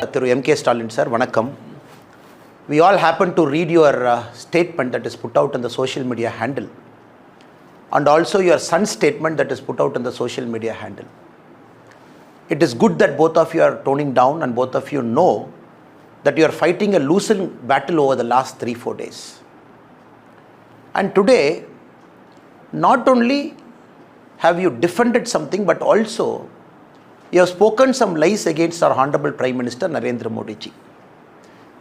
Thiru MK Stalin sir, Vanakkam. We all happen to read your statement that is put out on the social media handle, and also your son's statement that is put out on the social media handle. It is good that both of you are toning down and both of you know that you are fighting a losing battle over the last 3-4 days. And today, not only have you defended something, but also you have spoken some lies against our Honorable Prime Minister Narendra Modi ji.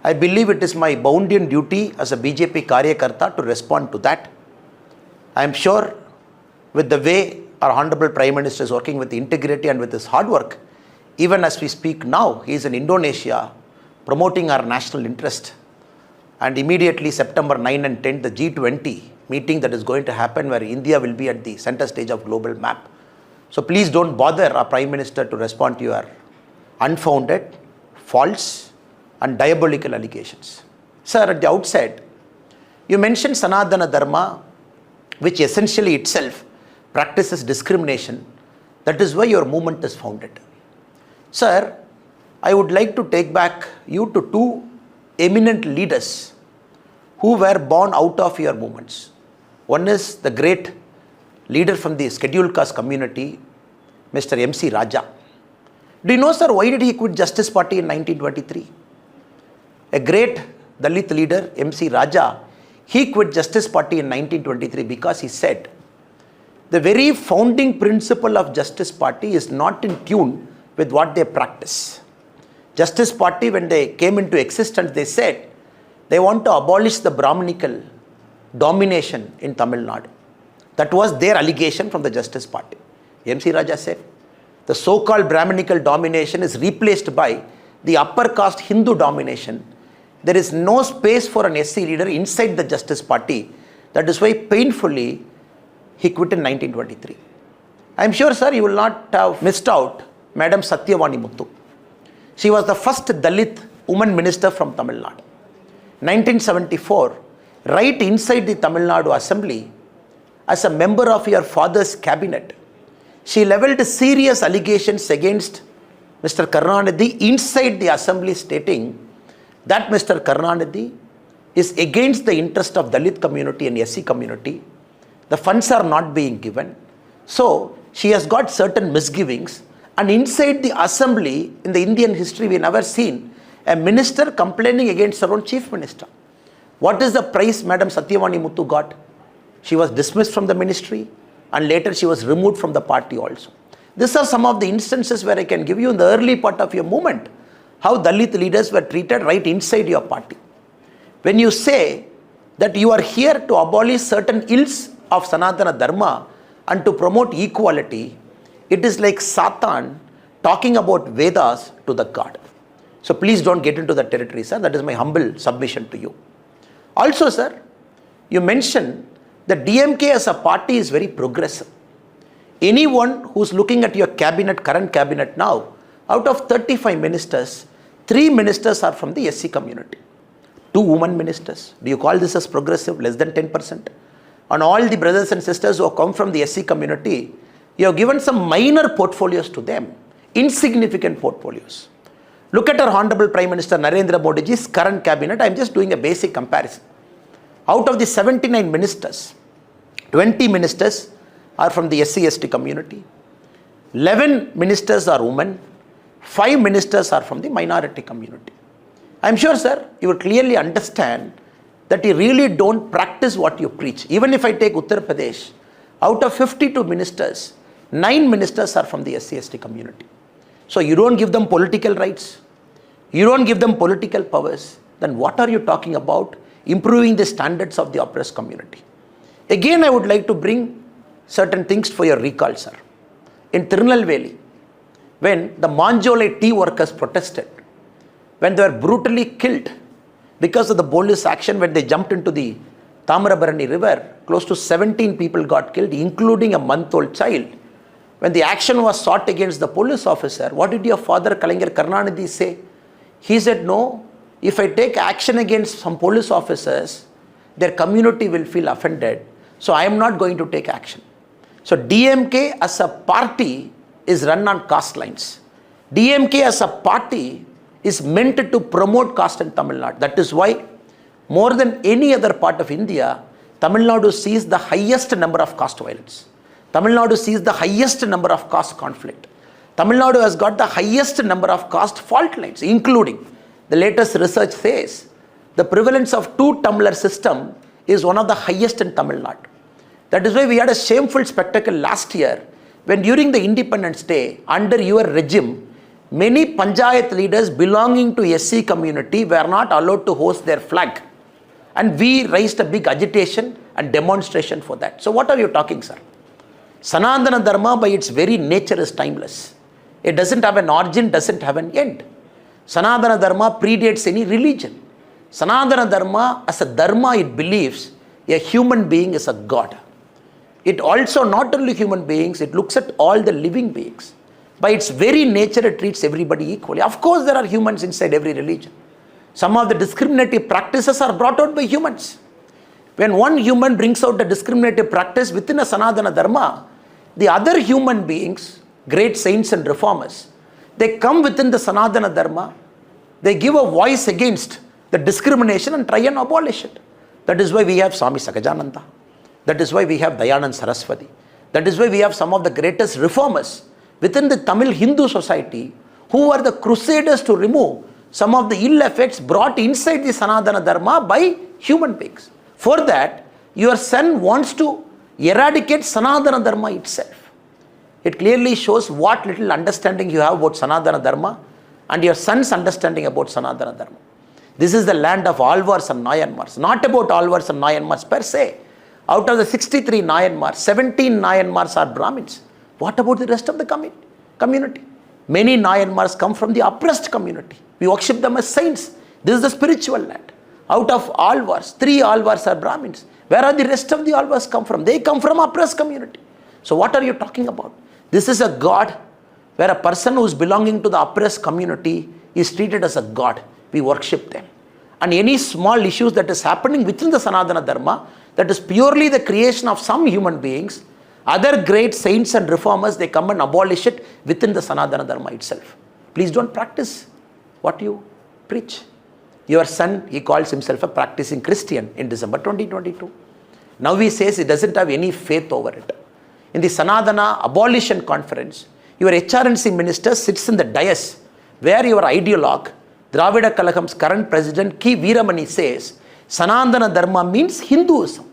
I believe it is my bounden duty as a BJP Karyakarta to respond to that. I am sure with the way our Honorable Prime Minister is working with integrity and with his hard work, even as we speak now, he is in Indonesia promoting our national interest. And immediately September 9 and 10, the G20 meeting that is going to happen where India will be at the center stage of global map. So please don't bother our Prime Minister to respond to your unfounded, false and diabolical allegations. Sir, at the outset, you mentioned Sanatana Dharma, which essentially itself practices discrimination. That is why your movement is founded. Sir, I would like to take back you to two eminent leaders who were born out of your movements. One is the great leader from the scheduled caste community, Mr. MC Raja. Do you know, sir, why did he quit Justice Party in 1923? A great Dalit leader, MC Raja, he quit Justice Party in 1923 because he said, the very founding principle of Justice Party is not in tune with what they practice. Justice Party, when they came into existence, they said they want to abolish the Brahminical domination in Tamil Nadu. That was their allegation from the Justice Party. MC Raja said, the so-called Brahminical domination is replaced by the upper caste Hindu domination. There is no space for an SC leader inside the Justice Party. That is why painfully he quit in 1923. I am sure, sir, you will not have missed out Madam Satyavani Muthu. She was the first Dalit woman minister from Tamil Nadu. 1974, right inside the Tamil Nadu Assembly, as a member of your father's cabinet, she levelled serious allegations against Mr. Karunanidhi inside the assembly, stating that Mr. Karunanidhi is against the interest of Dalit community and SC community. The funds are not being given. So she has got certain misgivings. And inside the assembly, in the Indian history, we never seen a minister complaining against her own chief minister. What is the price Madam Satyavani Muthu got? She was dismissed from the ministry and later she was removed from the party also. These are some of the instances where I can give you in the early part of your movement how Dalit leaders were treated right inside your party. When you say that you are here to abolish certain ills of Sanatana Dharma and to promote equality, it is like Satan talking about Vedas to the God. So please don't get into that territory, sir. That is my humble submission to you. Also, sir, you mentioned that DMK as a party is very progressive. Anyone who's looking at your cabinet, current cabinet now, out of 35 ministers, 3 ministers are from the SC community. 2 women ministers. Do you call this as progressive? Less than 10%. And all the brothers and sisters who have come from the SC community, you have given some minor portfolios to them, insignificant portfolios. Look at our Honorable Prime Minister Narendra Modi ji's current cabinet. I am just doing a basic comparison. Out of the 79 ministers, 20 ministers are from the SC/ST community, 11 ministers are women, 5 ministers are from the minority community. I am sure, sir, you will clearly understand that you really don't practice what you preach. Even if I take Uttar Pradesh, out of 52 ministers, 9 ministers are from the SC/ST community. So you don't give them political rights, you don't give them political powers, then what are you talking about improving the standards of the oppressed community? Again, I would like to bring certain things for your recall, sir. In Tirunelveli, when the Manjolai tea workers protested, when they were brutally killed because of the police action, when they jumped into the Tamarabarani river, close to 17 people got killed, including a month-old child. When the action was sought against the police officer, what did your father, Kalaignar Karunanidhi, say? He said, no, if I take action against some police officers, their community will feel offended. So I am not going to take action. So DMK as a party is run on caste lines. DMK as a party is meant to promote caste in Tamil Nadu. That is why, more than any other part of India, Tamil Nadu sees the highest number of caste violence. Tamil Nadu sees the highest number of caste conflict. Tamil Nadu has got the highest number of caste fault lines, including, the latest research says, the prevalence of two-tumbler system is one of the highest in Tamil Nadu. That is why we had a shameful spectacle last year when during the Independence Day, under your regime, many Panchayat leaders belonging to SC community were not allowed to host their flag. And we raised a big agitation and demonstration for that. So what are you talking, sir? Sanatana Dharma by its very nature is timeless. It doesn't have an origin, doesn't have an end. Sanatana Dharma predates any religion. Sanatana Dharma, as a dharma, it believes a human being is a god. It also not only human beings, it looks at all the living beings. By its very nature, it treats everybody equally. Of course, there are humans inside every religion. Some of the discriminative practices are brought out by humans. When one human brings out a discriminative practice within a Sanatana Dharma, the other human beings, great saints and reformers, they come within the Sanatana Dharma, they give a voice against the discrimination and try and abolish it. That is why we have Swami Sakajananda. That is why we have Dayanand Saraswati. That is why we have some of the greatest reformers within the Tamil Hindu society who are the crusaders to remove some of the ill effects brought inside the Sanatana Dharma by human beings. For that, your son wants to eradicate Sanatana Dharma itself. It clearly shows what little understanding you have about Sanatana Dharma and your son's understanding about Sanatana Dharma. This is the land of Alvars and Nayanmars, not about Alvars and Nayanmars per se. Out of the 63 Nayanmars, 17 Nayanmars are Brahmins. What about the rest of the community? Many Nayanmars come from the oppressed community. We worship them as saints. This is the spiritual land. Out of Alvars, 3 Alvars are Brahmins. Where are the rest of the Alvars come from? They come from oppressed community. So what are you talking about? This is a god where a person who is belonging to the oppressed community is treated as a god. We worship them. And any small issues that is happening within the Sanatana Dharma, that is purely the creation of some human beings, other great saints and reformers, they come and abolish it within the Sanatana Dharma itself. Please don't practice what you preach. Your son, he calls himself a practicing Christian in December 2022. Now he says he doesn't have any faith over it. In the Sanatana Abolition Conference, your HRNC minister sits in the dais where your ideologue, Dravida Kalagam's current president, K. Veeramani, says Sanatana Dharma means Hinduism.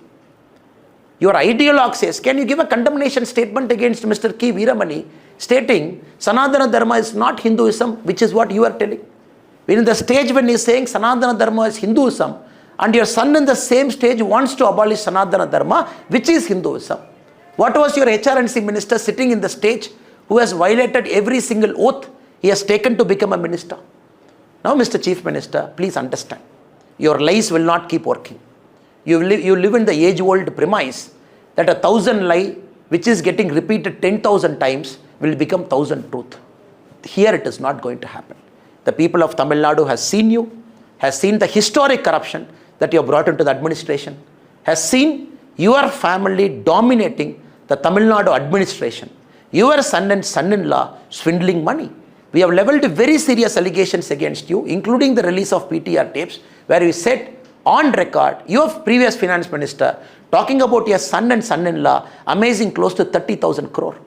Your ideologue says, can you give a condemnation statement against Mr. K. Veeramani stating Sanatana Dharma is not Hinduism, which is what you are telling. When in the stage when he is saying Sanatana Dharma is Hinduism, and your son in the same stage wants to abolish Sanatana Dharma, which is Hinduism. What was your HRNC minister sitting in the stage who has violated every single oath he has taken to become a minister? Now, Mr. Chief Minister, please understand. Your lies will not keep working. You live in the age-old premise that 1,000 lie which is getting repeated 10,000 times will become 1,000 truth. Here it is not going to happen. The people of Tamil Nadu has seen you, has seen the historic corruption that you have brought into the administration, has seen your family dominating the Tamil Nadu administration, your son and son-in-law swindling money. We have leveled very serious allegations against you, including the release of PTR tapes, where you said on record, your previous finance minister, talking about your son and son-in-law, amazing close to 30,000 crore.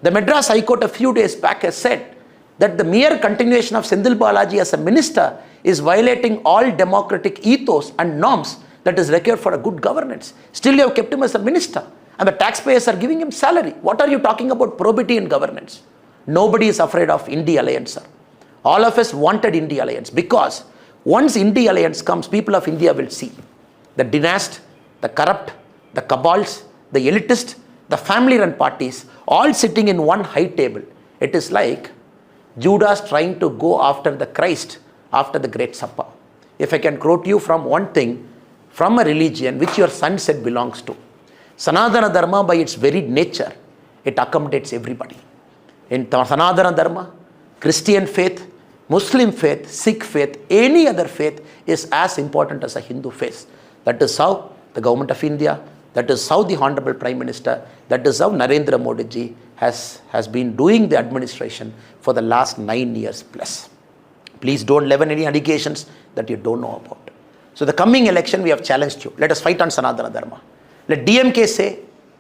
The Madras High Court a few days back has said that the mere continuation of Sendil Balaji as a minister is violating all democratic ethos and norms that is required for a good governance. Still you have kept him as a minister and the taxpayers are giving him salary. What are you talking about probity in governance? Nobody is afraid of India alliance, sir. All of us wanted India alliance because once India alliance comes, people of India will see the dynast, the corrupt, the cabals, the elitist, the family-run parties, all sitting in one high table. It is like Judas trying to go after the Christ after the Great Supper. If I can quote you from one thing, from a religion which your son said belongs to. Sanatana Dharma by its very nature, it accommodates everybody. In Sanatana Dharma, Christian faith, Muslim faith, Sikh faith, any other faith is as important as a Hindu faith. That is how the government of India, that is how the Honorable Prime Minister, that is how Narendra Modi ji has been doing the administration for the last 9 years plus. Please don't leaven any allegations that you don't know about. So the coming election, we have challenged you. Let us fight on Sanatana Dharma. Let DMK say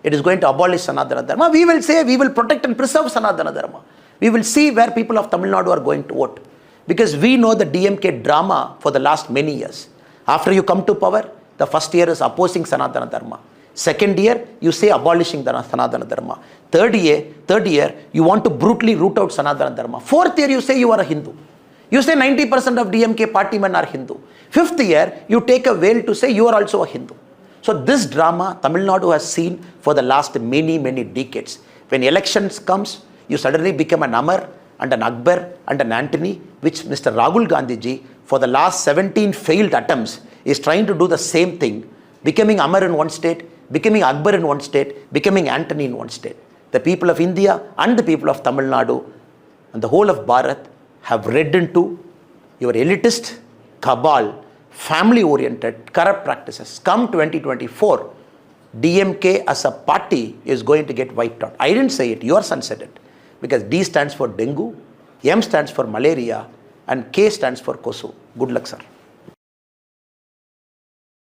it is going to abolish Sanatana Dharma. We will say we will protect and preserve Sanatana Dharma. We will see where people of Tamil Nadu are going to vote. Because we know the DMK drama for the last many years. After you come to power, the first year is opposing Sanatana Dharma. Second year, you say abolishing the Sanatana Dharma. Third year, you want to brutally root out Sanatana Dharma. Fourth year, you say you are a Hindu. You say 90% of DMK party men are Hindu. Fifth year, you take a veil to say you are also a Hindu. So this drama, Tamil Nadu has seen for the last many, many decades. When elections comes, you suddenly become an Amar and an Akbar and an Antony, which Mr. Rahul Gandhi ji, for the last 17 failed attempts, is trying to do the same thing, becoming Amar in one state, becoming Akbar in one state, becoming Antony in one state. The people of India and the people of Tamil Nadu and the whole of Bharat have read into your elitist, cabal, family-oriented, corrupt practices. Come 2024, DMK as a party is going to get wiped out. I didn't say it, your son said it. Because D stands for Dengue, M stands for Malaria, and K stands for Kosu. Good luck, sir.